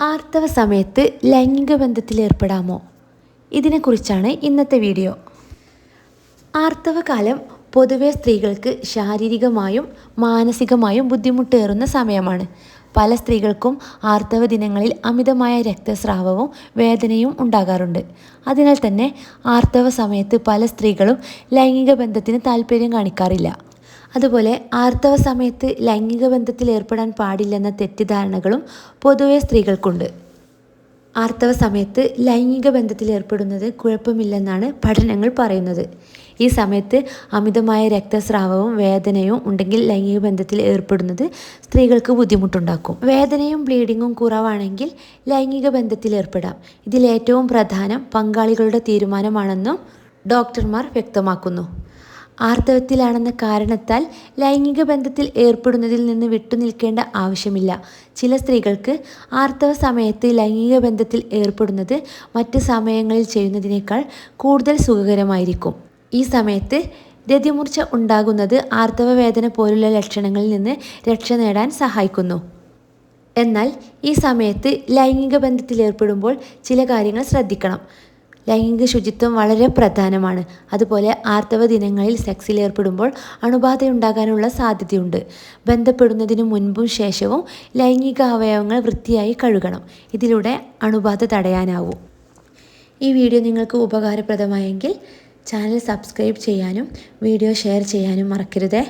ആർത്തവ സമയത്ത് ലൈംഗിക ബന്ധത്തിലേർപ്പെടാമോ? ഇതിനെക്കുറിച്ചാണ് ഇന്നത്തെ വീഡിയോ. ആർത്തവകാലം പൊതുവെ സ്ത്രീകൾക്ക് ശാരീരികമായും മാനസികമായും ബുദ്ധിമുട്ടേറുന്ന സമയമാണ്. പല സ്ത്രീകൾക്കും ആർത്തവ ദിനങ്ങളിൽ അമിതമായ രക്തസ്രാവവും വേദനയും ഉണ്ടാകാറുണ്ട്. അതിനാൽ തന്നെ ആർത്തവ സമയത്ത് പല സ്ത്രീകളും ലൈംഗിക ബന്ധത്തിന് താല്പര്യം കാണിക്കാറില്ല. അതുപോലെ ആർത്തവ സമയത്ത് ലൈംഗിക ബന്ധത്തിൽ ഏർപ്പെടാൻ പാടില്ലെന്ന തെറ്റിദ്ധാരണകളും പൊതുവെ സ്ത്രീകൾക്കുണ്ട്. ആർത്തവ സമയത്ത് ലൈംഗിക ബന്ധത്തിൽ ഏർപ്പെടുന്നത് കുഴപ്പമില്ലെന്നാണ് പഠനങ്ങൾ പറയുന്നത്. ഈ സമയത്ത് അമിതമായ രക്തസ്രാവവും വേദനയും ഉണ്ടെങ്കിൽ ലൈംഗിക ബന്ധത്തിൽ ഏർപ്പെടുന്നത് സ്ത്രീകൾക്ക് ബുദ്ധിമുട്ടുണ്ടാക്കും. വേദനയും ബ്ലീഡിങ്ങും കുറവാണെങ്കിൽ ലൈംഗിക ബന്ധത്തിൽ ഏർപ്പെടാം. ഇതിലേറ്റവും പ്രധാനം പങ്കാളികളുടെ തീരുമാനമാണെന്നും ഡോക്ടർമാർ വ്യക്തമാക്കുന്നു. ആർത്തവത്തിലാണെന്ന കാരണത്താൽ ലൈംഗിക ബന്ധത്തിൽ ഏർപ്പെടുന്നതിൽ നിന്ന് വിട്ടുനിൽക്കേണ്ട ആവശ്യമില്ല. ചില സ്ത്രീകൾക്ക് ആർത്തവ സമയത്ത് ലൈംഗിക ബന്ധത്തിൽ ഏർപ്പെടുന്നത് മറ്റ് സമയങ്ങളിൽ ചെയ്യുന്നതിനേക്കാൾ കൂടുതൽ സുഖകരമായിരിക്കും. ഈ സമയത്ത് രതിമൂർച്ച ഉണ്ടാകുന്നത് ആർത്തവ വേദന പോലുള്ള ലക്ഷണങ്ങളിൽ നിന്ന് രക്ഷ നേടാൻ സഹായിക്കുന്നു. എന്നാൽ ഈ സമയത്ത് ലൈംഗിക ബന്ധത്തിൽ ഏർപ്പെടുമ്പോൾ ചില കാര്യങ്ങൾ ശ്രദ്ധിക്കണം. ലൈംഗിക ശുചിത്വം വളരെ പ്രധാനമാണ്. അതുപോലെ ആർത്തവ ദിനങ്ങളിൽ സെക്സിൽ ഏർപ്പെടുമ്പോൾ അണുബാധയുണ്ടാകാനുള്ള സാധ്യതയുണ്ട്. ബന്ധപ്പെടുന്നതിന് മുൻപും ശേഷവും ലൈംഗിക അവയവങ്ങൾ വൃത്തിയായി കഴുകണം. ഇതിലൂടെ അണുബാധ തടയാനാവും. ഈ വീഡിയോ നിങ്ങൾക്ക് ഉപകാരപ്രദമായെങ്കിൽ ചാനൽ സബ്സ്ക്രൈബ് ചെയ്യാനും വീഡിയോ ഷെയർ ചെയ്യാനും മറക്കരുതേ.